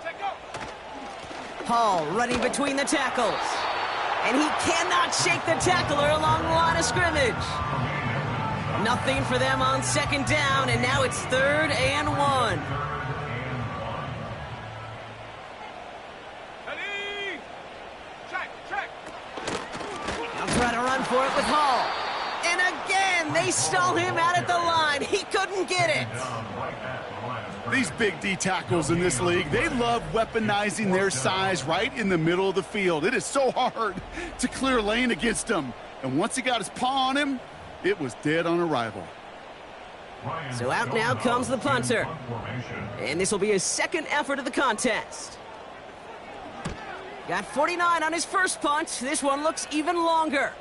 Take go. Hall running between the tackles. And he cannot shake the tackler along the line of scrimmage. Nothing for them on 2nd down, and now it's 3rd and 1. Ready? Check. I'll try to run for it with Hall. And again, they stall him out at the line. He couldn't get it. These big D tackles in this league, they love weaponizing their size right in the middle of the field. It is so hard to clear lane against them. And once he got his paw on him, it was dead on arrival. So out now comes the punter. And this will be his 2nd effort of the contest. Got 49 on his first punt. This one looks even longer.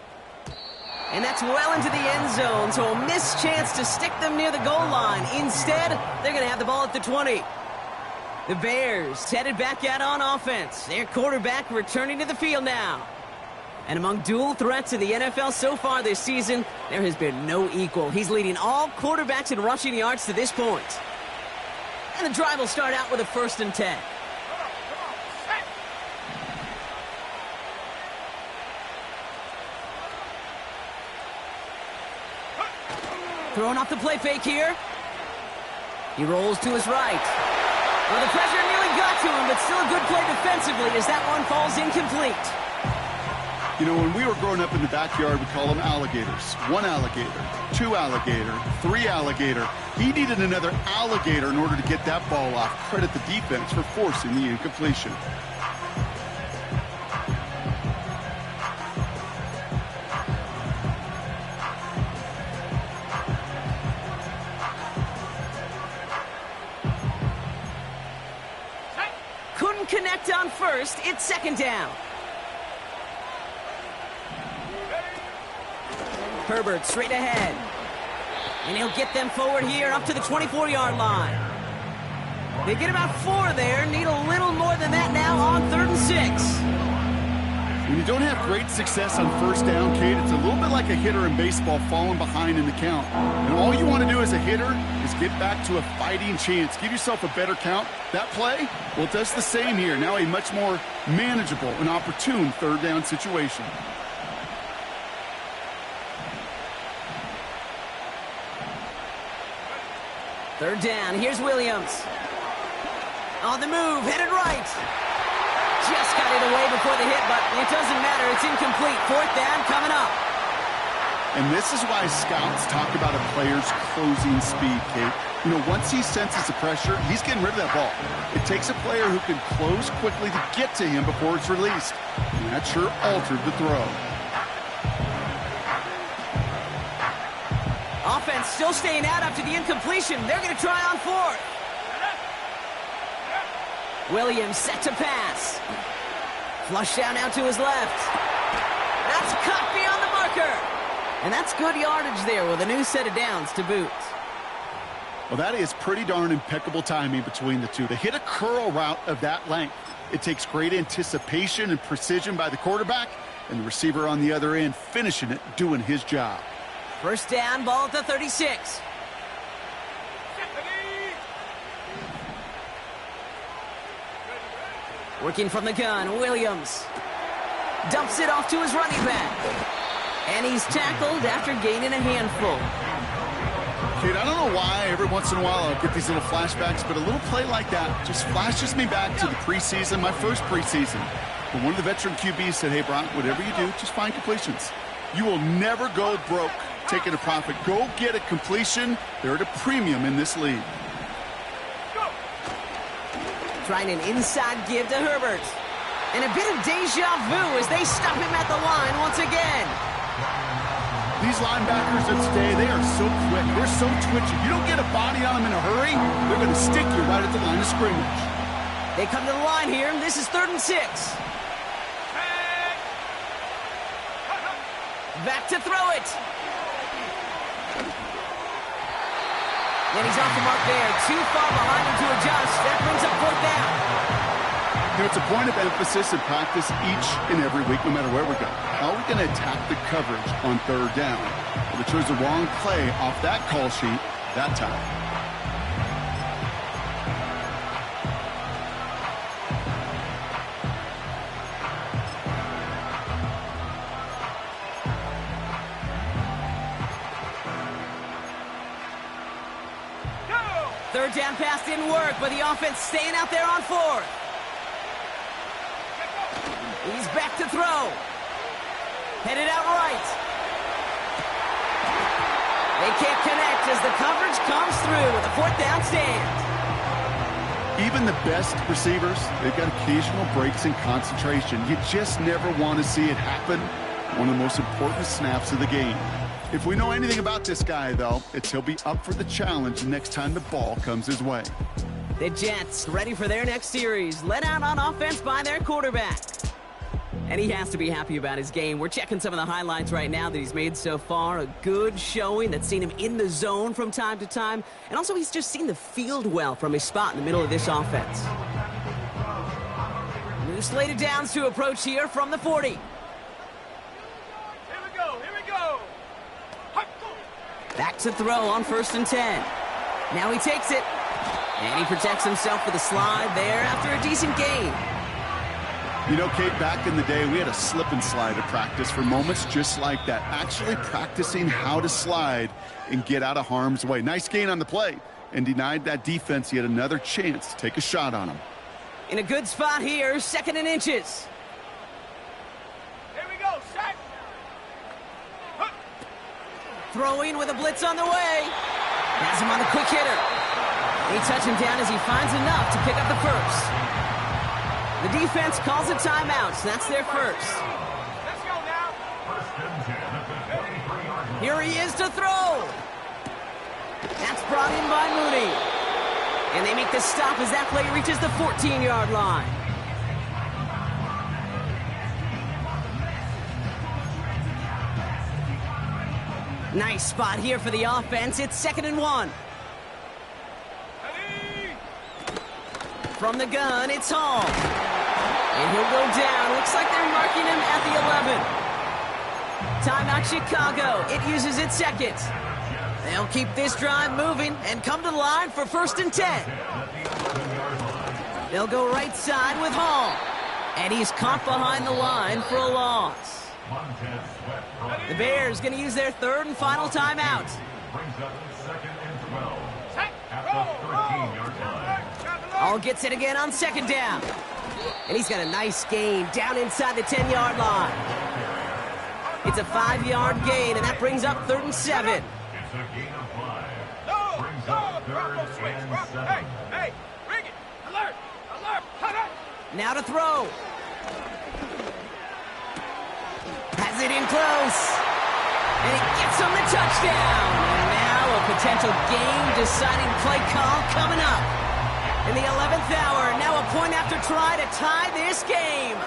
And that's well into the end zone, so a missed chance to stick them near the goal line. Instead, they're going to have the ball at the 20. The Bears headed back out on offense. Their quarterback returning to the field now. And among dual threats in the NFL so far this season, there has been no equal. He's leading all quarterbacks in rushing yards to this point. And the drive will start out with a 1st and 10. Throwing off the play fake here. He rolls to his right. Well, the pressure nearly got to him, but still a good play defensively as that one falls incomplete. You know, when we were growing up in the backyard, we call them alligators. 1 alligator, 2 alligator, 3 alligator. He needed another alligator in order to get that ball off. Credit the defense for forcing the incompletion. Couldn't connect on first. It's 2nd down. Herbert straight ahead. And he'll get them forward here up to the 24-yard line. They get about 4 there. Need a little more than that now on 3rd and 6. When you don't have great success on 1st down, Kate, it's a little bit like a hitter in baseball falling behind in the count. And all you want to do as a hitter is get back to a fighting chance. Give yourself a better count. That play, well, it does the same here. Now a much more manageable and opportune 3rd down situation. Third down. Here's Williams. On the move. Headed right. Just got it away before the hit, but it doesn't matter. It's incomplete. 4th down coming up. And this is why scouts talk about a player's closing speed, Kate. You know, once he senses the pressure, he's getting rid of that ball. It takes a player who can close quickly to get to him before it's released. And that sure altered the throw. Offense still staying out after the incompletion. They're going to try on 4th. Williams set to pass. Flush down out to his left. That's cut beyond the marker. And that's good yardage there with a new set of downs to boot. Well, that is pretty darn impeccable timing between the two. To hit a curl route of that length, it takes great anticipation and precision by the quarterback, and the receiver on the other end finishing it, doing his job. 1st down, ball at the 36. Working from the gun, Williams dumps it off to his running back. And he's tackled after gaining a handful. Kate, I don't know why every once in a while I'll get these little flashbacks, but a little play like that just flashes me back to the preseason, my first preseason. But one of the veteran QBs said, hey, Brock, whatever you do, just find completions. You will never go broke taking a profit. Go get a completion. They're at a premium in this league. Trying an inside give to Herbert. And a bit of deja vu as they stop him at the line once again. These linebackers of today, they are so quick. They're so twitchy. You don't get a body on them in a hurry, they're going to stick you right at the line of scrimmage. They come to the line here, and this is 3rd and 6. Back to throw it. And he's off the mark there. Too far behind him to adjust. That brings up 4th down. You know, it's a point of emphasis in practice each and every week, no matter where we go. How are we going to attack the coverage on 3rd down? Well, they chose the wrong play off that call sheet that time. Third down pass didn't work, but the offense staying out there on 4th. He's back to throw. Headed out right. They can't connect as the coverage comes through with a 4th down stand. Even the best receivers, they've got occasional breaks in concentration. You just never want to see it happen. One of the most important snaps of the game. If we know anything about this guy, though, it's he'll be up for the challenge next time the ball comes his way. The Jets ready for their next series, led out on offense by their quarterback. And he has to be happy about his game. We're checking some of the highlights right now that he's made so far. A good showing that's seen him in the zone from time to time. And also he's just seen the field well from his spot in the middle of this offense. New slated downs to approach here from the 40. Back to throw on 1st and 10. Now he takes it. And he protects himself with a slide there after a decent gain. You know, Kate, back in the day, we had a slip and slide at practice for moments just like that. Actually practicing how to slide and get out of harm's way. Nice gain on the play. And denied that defense yet another chance to take a shot on him. In a good spot here, 2nd and inches. Here we go, sack. Throwing with a blitz on the way. Has him on the quick hitter. They touch him down as he finds enough to pick up the 1st. The defense calls a timeout, so that's their 1st. Let's go now. 1st and 10 at the 23-yard line. Here he is to throw. That's brought in by Mooney. And they make the stop as that play reaches the 14-yard line. Nice spot here for the offense. It's 2nd and 1. From the gun, it's Hall. And he'll go down. Looks like they're marking him at the 11. Timeout Chicago. It uses its 2nd. They'll keep this drive moving and come to the line for 1st and 10. They'll go right side with Hall. And he's caught behind the line for a loss. The Bears going to use their 3rd and final timeout. Brings up 2nd and 12 at the 13-yard line. Hall gets it again on 2nd down. And he's got a nice gain down inside the 10-yard line. It's a 5-yard gain, and that brings up 3rd and 7. It's a gain of 5. Brings up 3rd and 7. Hey, bring it. Alert, alert. Now to throw. Has it in close. And he gets him the touchdown. And now a potential game-deciding play call coming up. In the 11th hour, now a point after try to tie this game.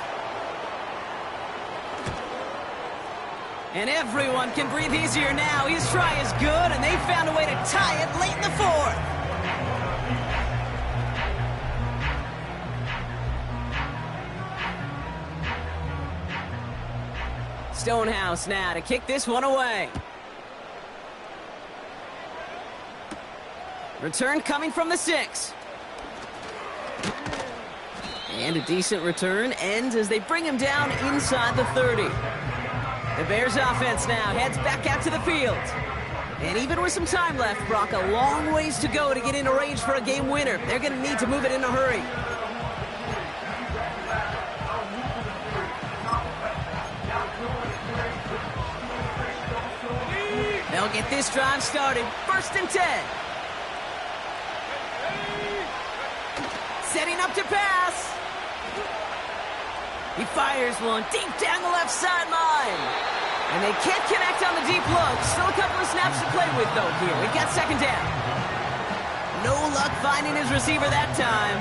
And everyone can breathe easier now. His try is good, and they found a way to tie it late in the 4th. Stonehouse now to kick this one away. Return coming from the 6. And a decent return ends as they bring him down inside the 30. The Bears offense now heads back out to the field. And even with some time left, Brock, a long ways to go to get into range for a game winner. They're going to need to move it in a hurry. They'll get this drive started. 1st and 10. Setting up to pass. He fires one deep down the left sideline. And they can't connect on the deep look. Still a couple of snaps to play with, though, here. We've got 2nd down. No luck finding his receiver that time.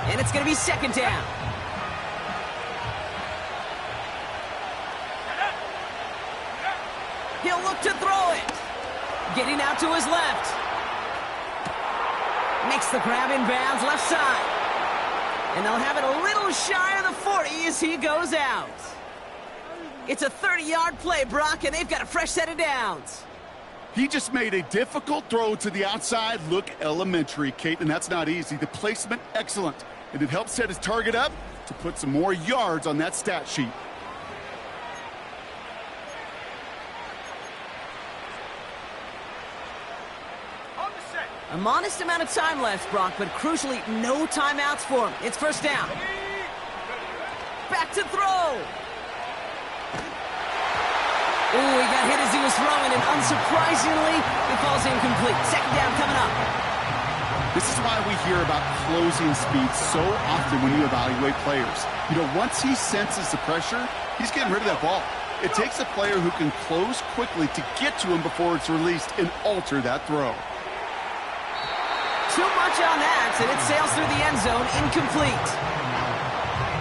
And it's going to be 2nd down. He'll look to throw it. Getting out to his left. Makes the grab in bounds left side. And they'll have it a little shy of the 40 as he goes out. It's a 30-yard play, Brock, and they've got a fresh set of downs. He just made a difficult throw to the outside. Look elementary, Kate, and that's not easy. The placement, excellent. And it helps set his target up to put some more yards on that stat sheet. A modest amount of time left, Brock, but crucially, no timeouts for him. It's 1st down. Back to throw. Ooh, he got hit as he was throwing, and unsurprisingly, it falls incomplete. 2nd down coming up. This is why we hear about closing speed so often when you evaluate players. You know, once he senses the pressure, he's getting rid of that ball. It takes a player who can close quickly to get to him before it's released and alter that throw. Too much on that, and it sails through the end zone, incomplete.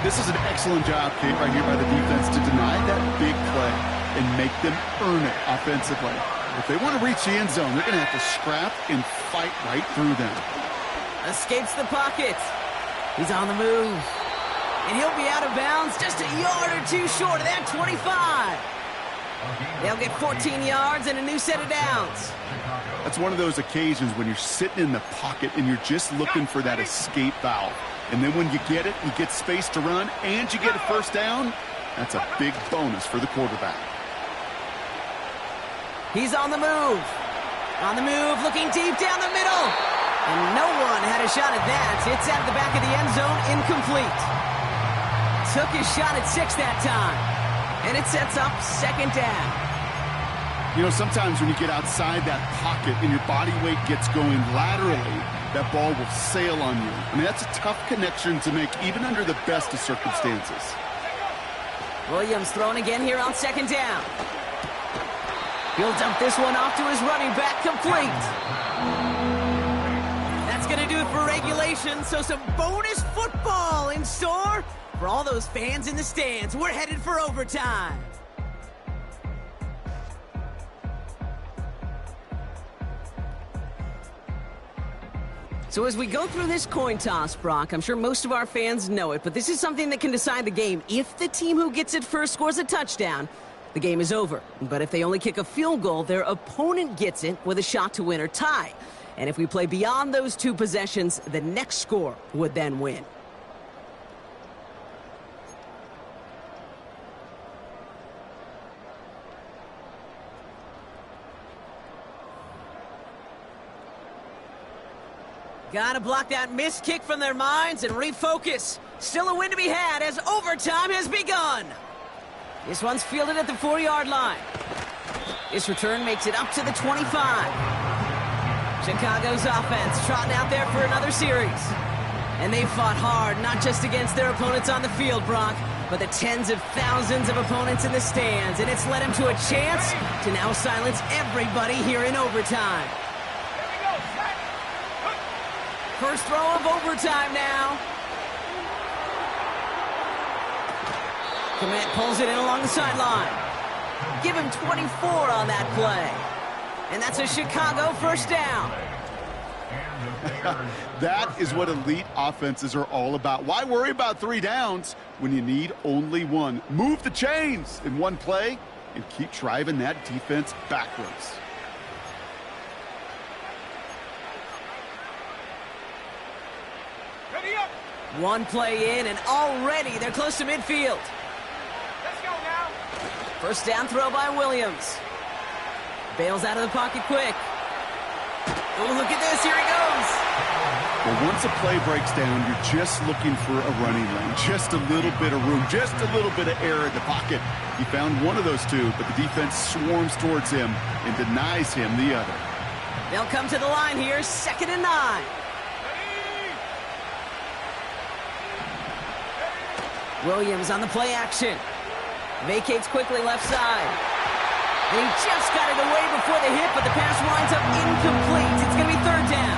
This is an excellent job, Kate, right here by the defense to deny that big play and make them earn it offensively. If they want to reach the end zone, they're going to have to scrap and fight right through them. Escapes the pocket. He's on the move. And he'll be out of bounds just a yard or two short of that 25. They'll get 14 yards and a new set of downs. That's one of those occasions when you're sitting in the pocket and you're just looking for that escape valve. And then when you get it, you get space to run, and you get a 1st down. That's a big bonus for the quarterback. He's on the move. On the move, looking deep down the middle. And no one had a shot at that. It's at the back of the end zone, incomplete. Took his shot at 6 that time. And it sets up 2nd down. You know, sometimes when you get outside that pocket and your body weight gets going laterally, that ball will sail on you. I mean, that's a tough connection to make even under the best of circumstances. Williams throwing again here on 2nd down. He'll dump this one off to his running back, complete. That's going to do it for regulation, so some bonus football in store for all those fans in the stands. We're headed for overtime. So as we go through this coin toss, Brock, I'm sure most of our fans know it, but this is something that can decide the game. If the team who gets it first scores a touchdown, the game is over. But if they only kick a field goal, their opponent gets it with a shot to win or tie. And if we play beyond those 2 possessions, the next score would then win. Gotta block that missed kick from their minds and refocus. Still a win to be had as overtime has begun. This one's fielded at the 4-yard line. This return makes it up to the 25. Chicago's offense trotting out there for another series. And they fought hard, not just against their opponents on the field, Brock, but the tens of thousands of opponents in the stands. And it's led them to a chance to now silence everybody here in overtime. First throw of overtime now. Komet pulls it in along the sideline. Give him 24 on that play. And that's a Chicago 1st down. That is what elite offenses are all about. Why worry about 3 downs when you need only 1? Move the chains in one play and keep driving that defense backwards. One play in, and already they're close to midfield. Let's go now. 1st down throw by Williams. Bails out of the pocket quick. Oh, look at this. Here he goes. Well, once a play breaks down, you're just looking for a running lane. Just a little bit of room, just a little bit of air in the pocket. He found one of those two, but the defense swarms towards him and denies him the other. They'll come to the line here, 2nd and 9. Williams on the play action. Vacates quickly left side. And he just got it away before the hit, but the pass winds up incomplete. It's going to be 3rd down.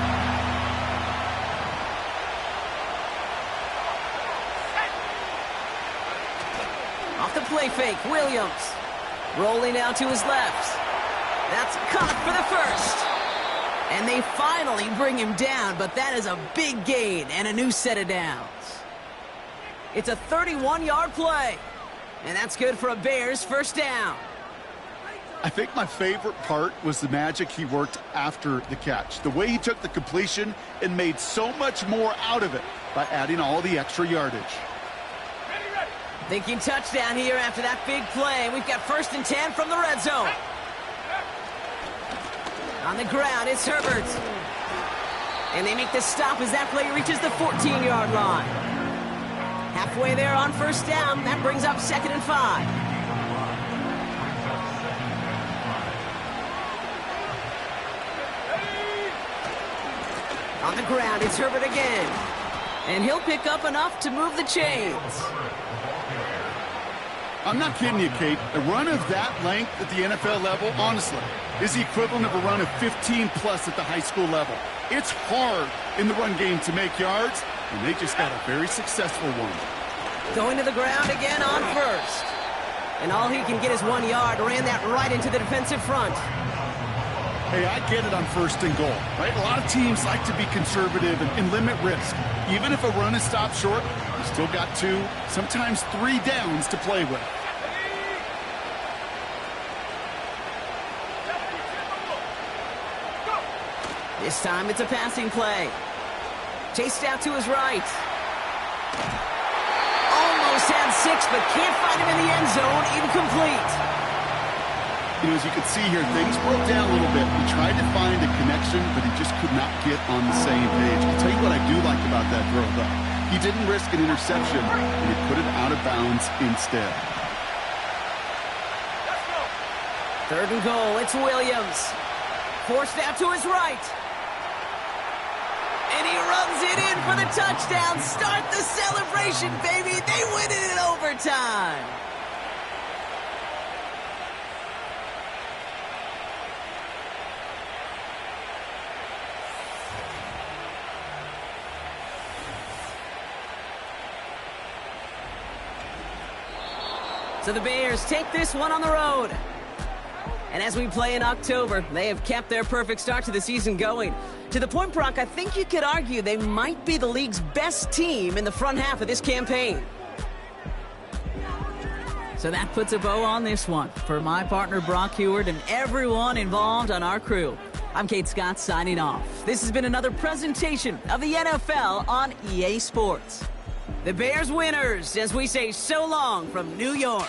Off the play fake, Williams. Rolling out to his left. That's caught for the first. And they finally bring him down, but that is a big gain and a new set of downs. It's a 31-yard play. And that's good for a Bears 1st down. I think my favorite part was the magic he worked after the catch. The way he took the completion and made so much more out of it by adding all the extra yardage. Thinking touchdown here after that big play. We've got 1st and 10 from the red zone. On the ground, it's Herbert. And they make the stop as that play reaches the 14-yard line. Halfway there on 1st down. That brings up 2nd and 5. On the ground, it's Herbert again. And he'll pick up enough to move the chains. I'm not kidding you, Kate. A run of that length at the NFL level, honestly, is the equivalent of a run of 15-plus at the high school level. It's hard in the run game to make yards, and they just got a very successful one. Going to the ground again on 1st. And all he can get is 1 yard. Ran that right into the defensive front. Hey, I get it on 1st and goal, right? A lot of teams like to be conservative and limit risk. Even if a run is stopped short, you still got 2, sometimes 3 downs to play with. This time it's a passing play. Chased out to his right. Almost had 6, but can't find him in the end zone. Incomplete. You know, as you can see here, things broke down a little bit. He tried to find a connection, but he just could not get on the same page. I'll tell you what I do like about that throw, though. He didn't risk an interception, and he put it out of bounds instead. 3rd and goal, it's Williams. Forced out to his right. And he runs it in for the touchdown. Start the celebration, baby. They win it in overtime. So the Bears take this one on the road. And as we play in October, they have kept their perfect start to the season going. To the point, Brock, I think you could argue they might be the league's best team in the front half of this campaign. So that puts a bow on this one. For my partner, Brock Heward, and everyone involved on our crew, I'm Kate Scott signing off. This has been another presentation of the NFL on EA Sports. The Bears winners, as we say so long from New York.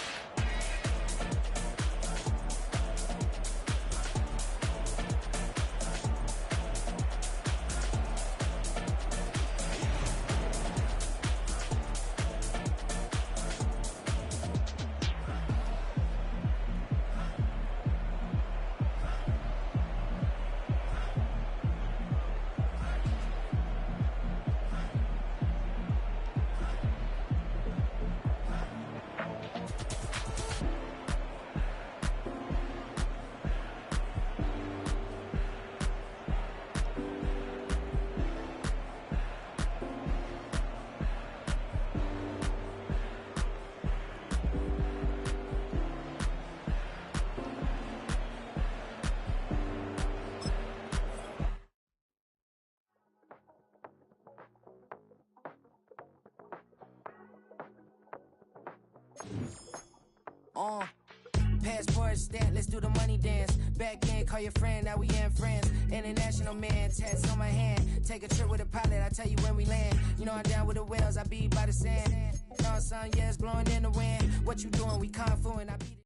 Passport stamp, let's do the money dance. Back in, call your friend, now we in friends. International man, tats on my hand. Take a trip with a pilot, I tell you when we land. You know I'm down with the whales, I be by the sand. No, son, yeah, it's blowing in the wind. What you doing? We kung fu and I beat it.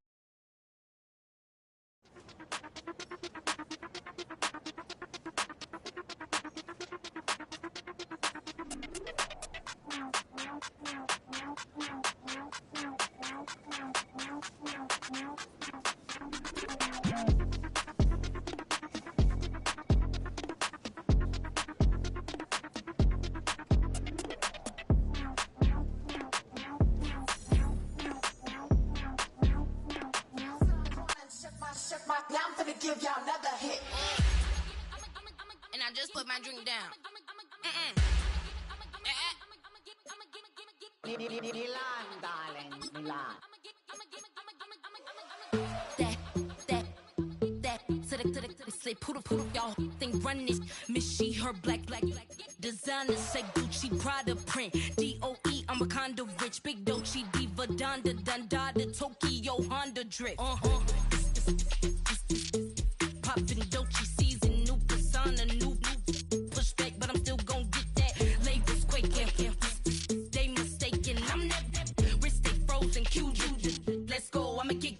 give y'all another hit. And I just put my drink down. Milan, darling, Milan. That, say poodle, y'all think run this. Miss she, her black. Designers say Gucci, Prada print. DOE, I'm a condo rich. Big Dolce, Diva, Donda, Dundada, Tokyo, Honda drip. Poppin' Dolce season, new persona, new pushback, but I'm still gon' get that. Labels quaking, they mistaken. I'm that wrist stay frozen, QU. Let's go, I'ma get.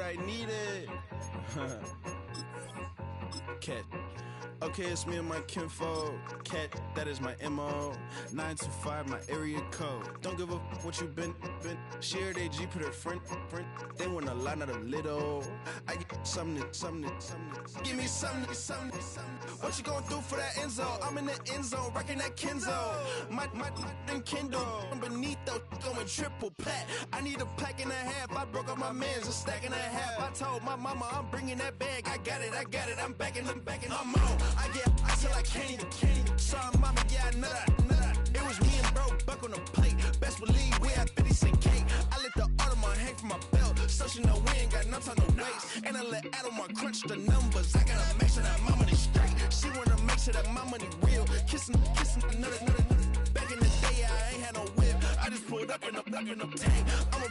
I need it. Cat. Okay, it's me and my kinfolk. Cat, that is my MO. 925, my area code. Don't give a what you been. Shared AG, put her friend. They want a lot, not a little. I get something. Give me something. What you gonna do for that end zone? I'm in the end zone, rocking that Kenzo. My Kindle. Beneath though, going triple plat. I need a pack and a half. I broke up my mans, a stack and a half. I told my mama I'm bringing that bag. I got it. I'm backing. I'm on. I get ice till I candy. Sorry, mama, yeah, I know that. It was me and bro, buck on the plate. Best believe we had 50 cent cake. I let the Audemars hang from my belt, so she know we ain't got no time to waste. And I let Audemars crunch the numbers. I gotta make sure that my money straight. She wanna make sure that my money real. Kissing another. Back in the day, I ain't had no whip. I just pulled up in the tank. I'm a